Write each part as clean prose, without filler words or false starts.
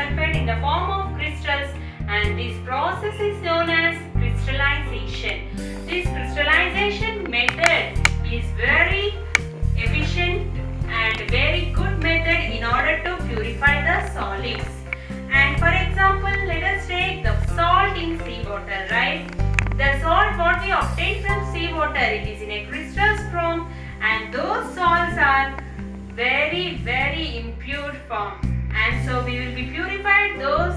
purified in the form of crystals, and this process is known as crystallization. This crystallization method is very efficient and very good method in order to purify the solids. And for example, let us take the salt in seawater, right? The salt what we obtain from seawater, it is in a crystal form, and those salts are very impure form, and so we will be purified those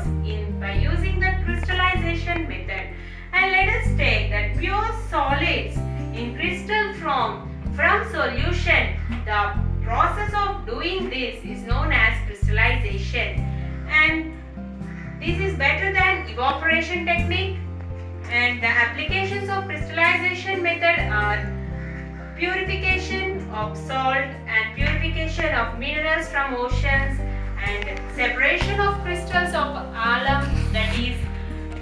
by using the crystallization method. And let us take that pure solids in crystal form from solution. The process of doing this is known as crystallization, and this is better than evaporation technique. And the applications of crystallization method are purification of salt and purification of minerals from oceans, and separation of crystals of alum, that is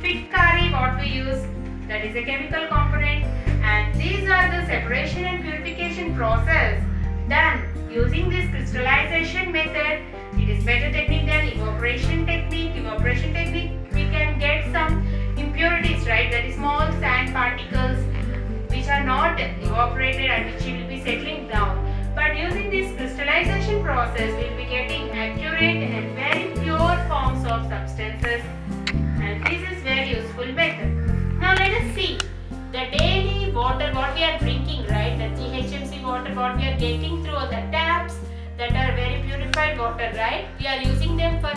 Pitcairn what we use, that is a chemical component. And these are the separation and purification process done using this crystallization method. It is better technique than evaporation technique. Evaporation technique we can get some impurities, right, that is small sand particles which are not evaporated and which will be settling down. But using this crystallization process, we will be getting accurate and very pure forms of substances, and this is very useful method. Now let us see the daily water what we are drinking, right? The GHMC water what we are getting through the taps, that are very purified water, right? We are using them for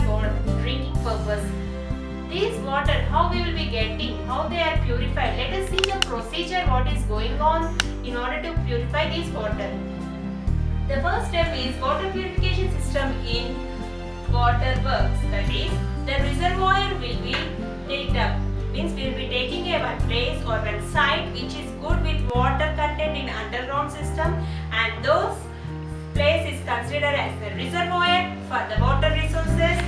drinking purpose. This water, how we will be getting, how they are purified. Let us see the procedure what is going on in order to purify this water. The first step is water purification system in water works. That is, the reservoir will be taken up. Means we will be taking a one place or one site which is good with water content in underground system, and those place is considered as the reservoir for the water resources.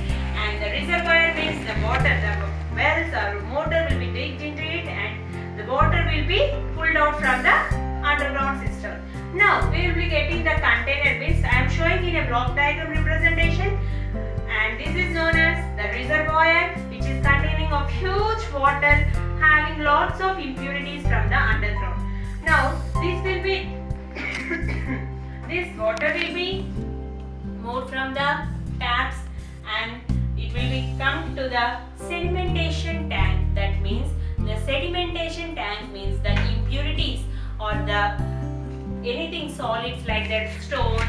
And the reservoir means the water, the wells or motor will be digged into it, and the water will be pulled out from the underground system. Now we will be getting the container, means I am showing in a block diagram representation, and this is known as the reservoir, which is containing of huge water having lots of impurities from the underground. Now this will be this water will be moved from the taps, and it will be come to the sedimentation tank. That means the sedimentation tank means the impurities or the anything solids like that, stones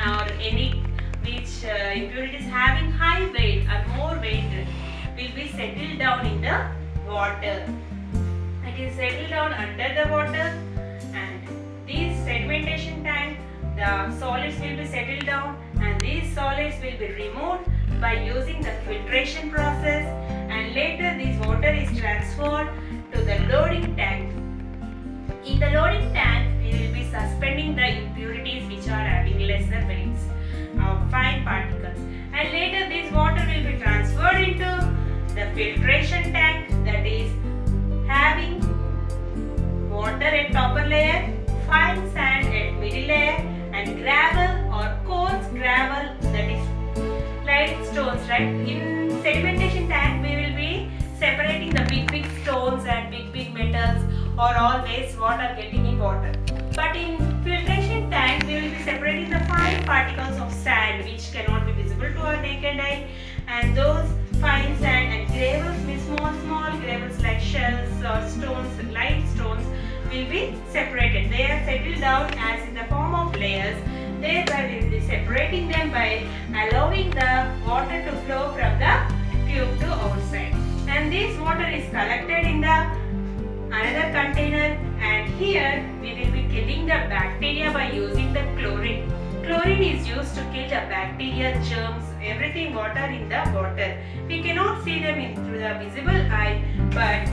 or any which impurities having high weight or more weight will be settled down in the water. It is settled down under the water, and this sedimentation tank, the solids will be settled down, and these solids will be removed by using the filtration process, and later this water is transferred to the loading tank. In the loading tank, we will be suspending the impurities which are having lesser weights of fine particles, and later this water will be transferred into the filtration tank, that is having water at upper layer, fine sand at middle layer, and gravel or coarse gravel, that is light stones, right? In sedimentation tank we will be separating the big stones and big metals or all waste what are getting in water. But in filtration tank we will be separating the fine particles of sand which cannot be visible to our naked eye, and those fine sand and gravels means small gravels like shells or stones, light stones, will be separated. They are settled down as in the form of layers. Thereby we will be separating them by allowing the water to flow from the tube to outside. And this water is collected in the another container, and here we will be killing the bacteria by using the chlorine. Chlorine is used to kill the bacteria, germs, everything water in the water. We cannot see them through the visible eye, but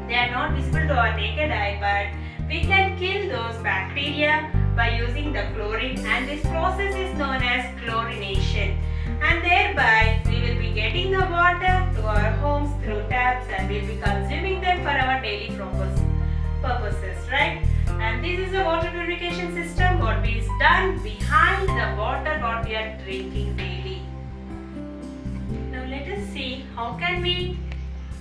they are not visible to our naked eye, but we can kill those bacteria by using the chlorine, and this process is known as chlorination. And thereby we will be getting the water to our homes through taps, and we will be consuming them for our daily purposes, right? And this is a water purification system what is done behind the water what we are drinking daily. Now let how can we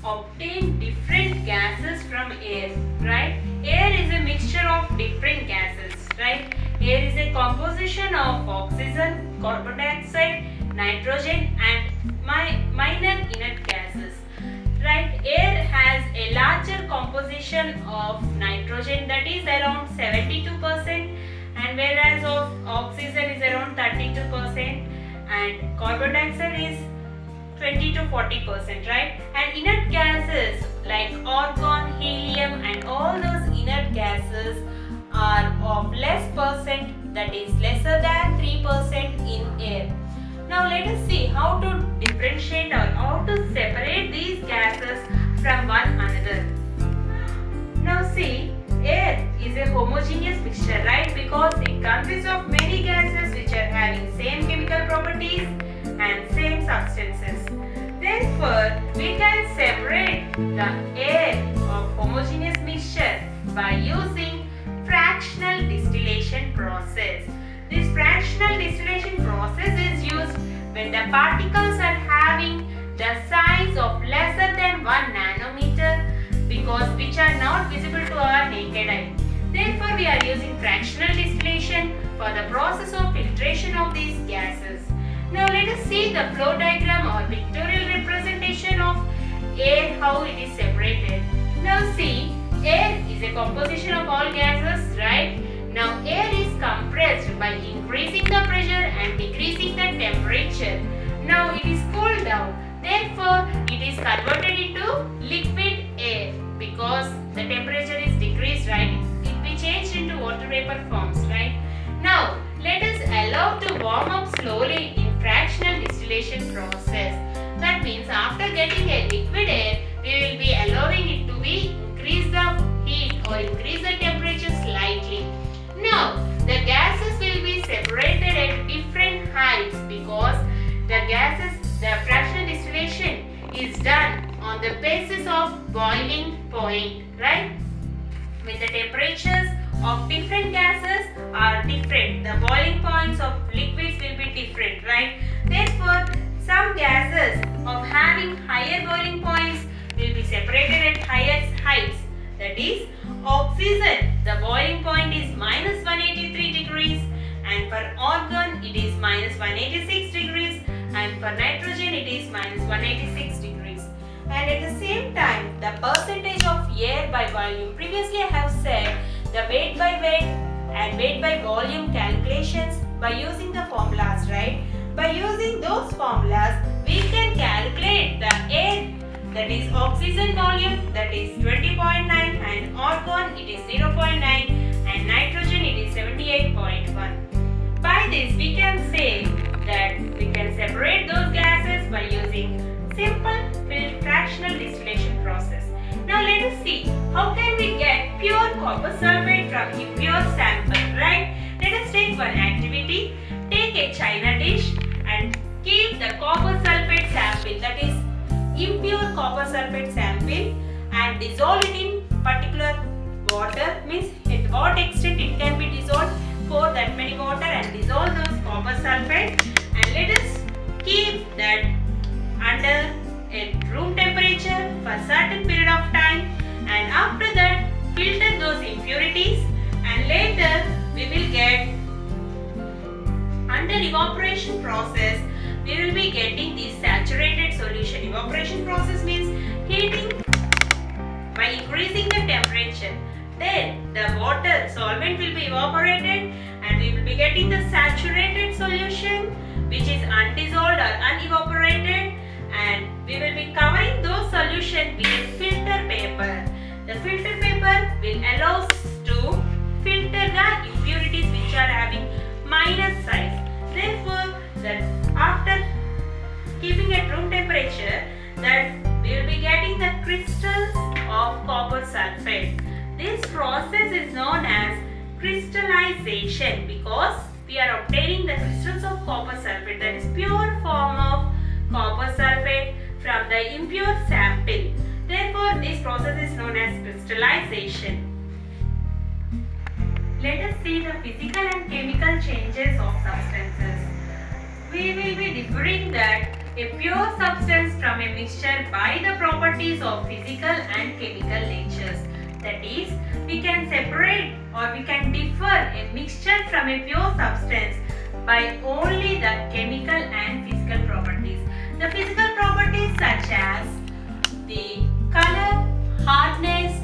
obtain different gases from air, right? Air is a mixture of different gases, right? Air is a composition of oxygen, carbon dioxide, nitrogen and minor inert gases, right? Air has a larger composition of nitrogen, that is around 72%, and whereas of oxygen is around 32% and carbon dioxide is 20 to 40%, right? And inert gases like argon, helium and all those inert gases are of less percent, that is lesser than 3% in air. Now let us see how to differentiate or how to separate these gases from one another. Now see, air is a homogeneous mixture, right? Because it consists of many gases which are having same chemical properties and same substances. Therefore, we can separate the air of homogeneous mixture by using fractional distillation process. This fractional distillation process is used when the particles are having the size of lesser than 1 nanometer, because which are not visible to our naked eye. Therefore, we are using fractional distillation for the process of filtration of these gases. Now let us see the flow diagram or pictorial representation of air, how it is separated. Now see, air is a composition of all gases, right? Now air is compressed by increasing the pressure and decreasing the temperature. Now it is cooled down. Therefore, it is converted into liquid air because the temperature is decreased, right? It will be changed into water vapor forms, right? Now let us allow to warm up slowly in fractional distillation process. That means after getting a liquid air, we will be allowing it to be increase the heat or increase the temperature slightly. Now the gases will be separated at different heights because the fractional distillation is done on the basis of boiling point, right? When the temperatures of different gases are different, the boiling points of liquids will be different, right? Therefore, some gases of having higher boiling points will be separated at higher heights. That is, oxygen, the boiling point is minus 183 degrees, and for argon it is minus 186 degrees, and for nitrogen it is minus 186 degrees. And at the same time, the percentage of air by volume. Previously I have said the weight by weight and weight by volume calculations by using the formulas, right? By using those formulas, we can calculate the air, that is oxygen volume, that is 20.9, and argon it is 0.9, and nitrogen it is 78.1. By this we can say that we can separate those gases by using simple fractional distillation process. Now let us see how can we get pure copper sulfate from impure sample, right? Let us take one activity. Take a china dish and keep the copper sulfate sample, that is impure copper sulfate sample, and dissolve it in particular water, means at what extent it can be dissolved. Pour that many water and dissolve those copper sulfate, and let us keep that under a room temperature for a certain period of time, and after that filter those impurities, and later we will get, under evaporation process we will be getting this saturated solution. Evaporation process means heating by increasing the temperature. Then the water solvent will be evaporated and we will be getting the saturated solution, which is undissolved or unevaporated, and we will be covering those solution with a filter paper. The filter paper will allow us to filter the impurities which are having minor size. Therefore, that after keeping at room temperature, that we will be getting the crystals of copper sulfate. This process is known as crystallization because we are obtaining the crystals of copper sulfate, that is pure form of copper sulfate from the impure sample. Therefore, this process is known as crystallization. Let us see the physical and chemical changes of substances. We will be differing that a pure substance from a mixture by the properties of physical and chemical natures. That is, we can separate or we can differ a mixture from a pure substance by only the chemical and physical properties. The physical properties such as the color, hardness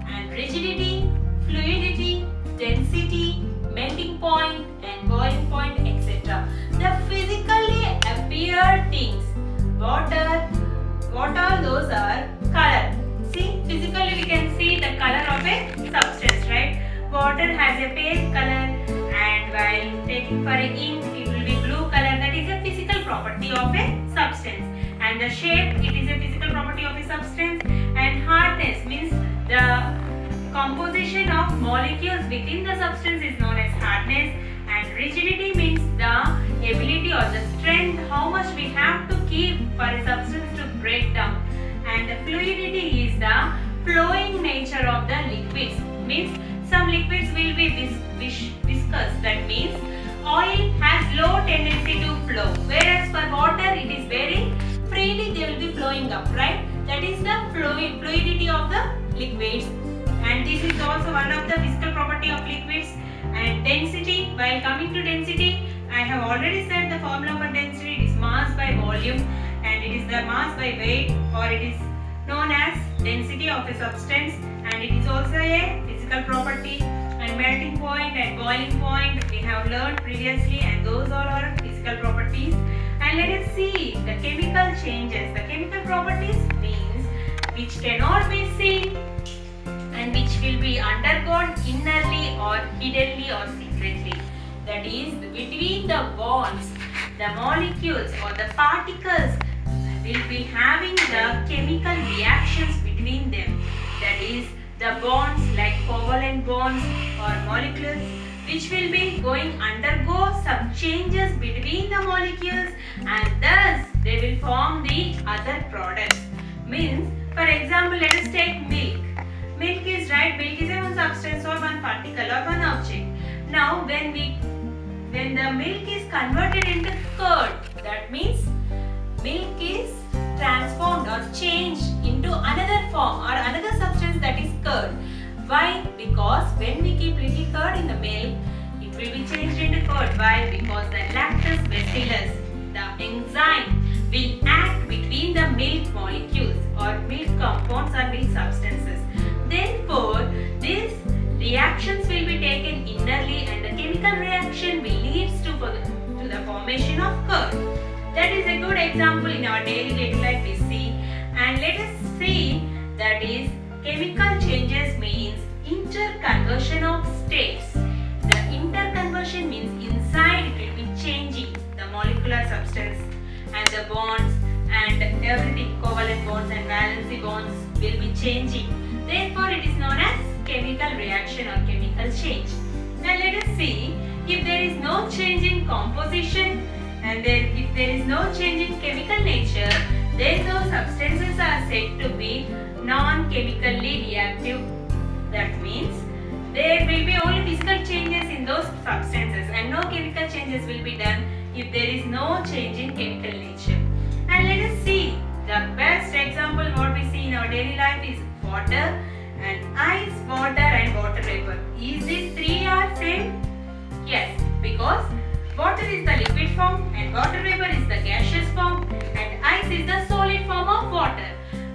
and rigidity, fluidity, density, melting point and boiling point, etc. The physically appear things. What all those are? Color. See, physically we can see the color of a substance, right? Water has a pale color, and while taking for a ink it will be blue color. That is a physical property of a substance. And the shape, it is a physical property of a substance. And hardness means the composition of molecules within the substance is known as hardness. And rigidity means the ability or the strength, how much we have to keep for a substance to break down. And the fluidity is the flowing nature of the liquids. Means some liquids will be viscous. That means oil has low tendency to flow, whereas for water it is very freely, they will be flowing up, right? That is the fluidity of the liquids. And this is also one of the physical property of liquids. And density, while coming to density, I have already said the formula for density. It is mass by volume, and it is the mass by weight, or it is known as density of a substance, and it is also a physical property. And melting point and boiling point we have learned previously, and those all are physical properties. And let us see the chemical changes. The chemical properties means which cannot be seen and which will be undergone innerly or hiddenly or secretly. That is, between the bonds, the molecules or the particles will be having the chemical reactions between them. That is, the bonds like covalent bonds or molecules which will be undergo some changes between the molecules, and thus they will form the other products. Means, for example, let us take milk. Milk is a one substance or one particle or one object. Now when the milk is converted into curd, that means milk is transformed or changed into another form or another substance, that is curd. Why? Because when we keep little curd in the milk, it will be changed into curd. Why? Because the lactose bacillus, the enzyme, will act between the milk molecules or milk compounds or milk substances. Therefore, these reactions will be taken innerly, and the chemical reaction will lead to the formation of curd. That is a good example in our daily life we see. And let us see, that is, chemical changes means interconversion of states. The interconversion means inside it will be changing the molecular substance and the bonds and everything, covalent bonds and valency bonds will be changing. Therefore, it is known as chemical reaction or chemical change. Now let us see, if there is no change in composition and if there is no change in chemical nature, then those substances are said to be non-chemically reactive. That means there will be only physical changes in those substances and no chemical changes will be done if there is no change in chemical nature. And let us see, the best example what we see in our daily life is water and ice, water and water vapor. Is these three are same? Yes, because water is the liquid form and water vapor is the gaseous form and ice is the solid form of water.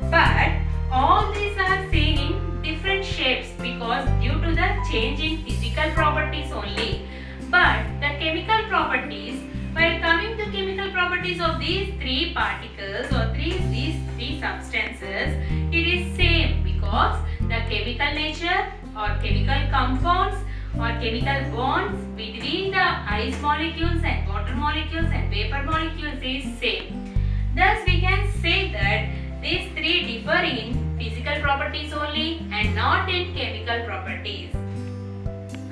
But all these are seen in different shapes because due to the change in physical properties only. But the chemical properties, while coming to chemical properties of these three particles or these three substances, it is same because the chemical nature or chemical compounds or chemical bonds between the ice molecules and water molecules and vapor molecules is same. Thus we can say that these three differ in physical properties only and not in chemical properties.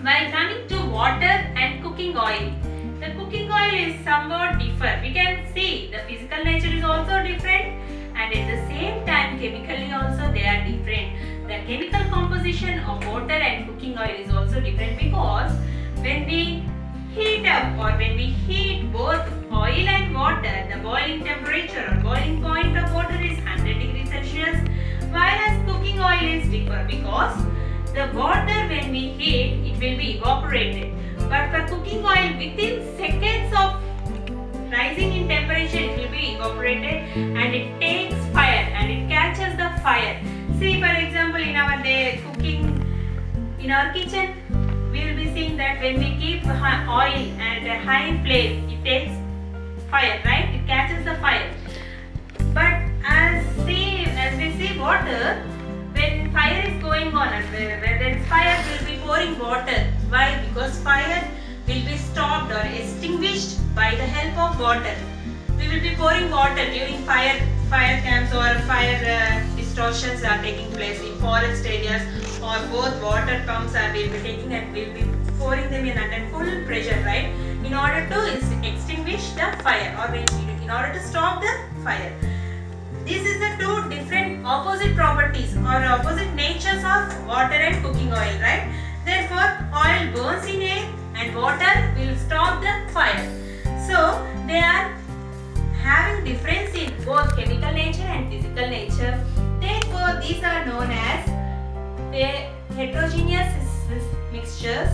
While coming to water and cooking oil, the cooking oil is somewhat different. We can see the physical nature is also different and at the same time chemically also they are different. The chemical composition of water and cooking oil is also different because when we heat up or when we heat both oil and water, the boiling temperature or boiling point of water is 100 degrees Celsius, while as cooking oil is different because the water when we heat it will be evaporated, but for cooking oil within seconds of rising in temperature it will be evaporated and it takes fire and it catches the fire. See, for example, in our day cooking in our kitchen, we will be seeing that when we keep oil at a high flame, it takes fire, right? It catches the fire. But as we see water, when fire is going on and where there is fire, we will be pouring water. Why? Because fire will be stopped or extinguished by the help of water. We will be pouring water during fire camps or fire distortions are taking place in forest areas, or both water pumps are will be taking and will be pouring them in under full pressure, right? In order to extinguish the fire or in order to stop the fire. This is the two different opposite properties or opposite natures of water and cooking oil, right? Therefore, oil burns in air and water will stop the fire. So, they are having difference in both chemical nature and physical nature. Therefore, these are known as heterogeneous mixtures.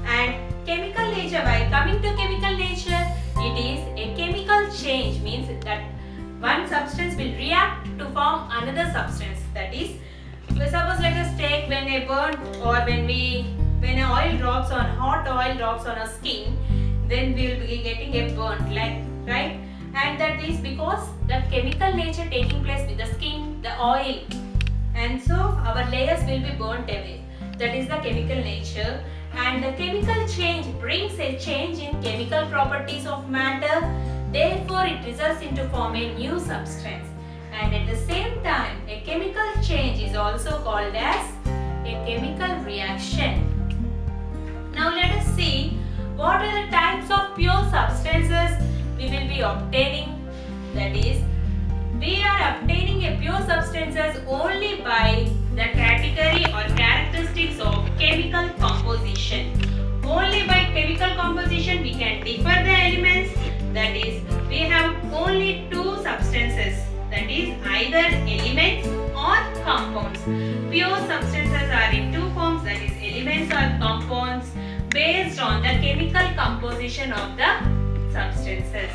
And chemical nature, while coming to chemical nature, it is a chemical change, means that one substance will react to form another substance. That is, suppose let us take when a burnt or when an oil drops on hot oil drops on a skin, then we will be getting a burnt, like, right? And that is because the chemical nature taking place with the skin, the oil, and so our layers will be burnt away. That is the chemical nature. And the chemical change brings a change in chemical properties of matter. Therefore, it results into form a new substance. And at the same time, a chemical change is also called as a chemical reaction. Now let us see what are the types of pure substances we will be obtaining. That is, we are obtaining a pure substances only by the category or characteristics of chemical composition. Only by chemical composition we can differ the elements. That is, we have only two substances. That is, either elements or compounds. Pure substances are in two forms. That is, elements or compounds based on the chemical composition of the substances.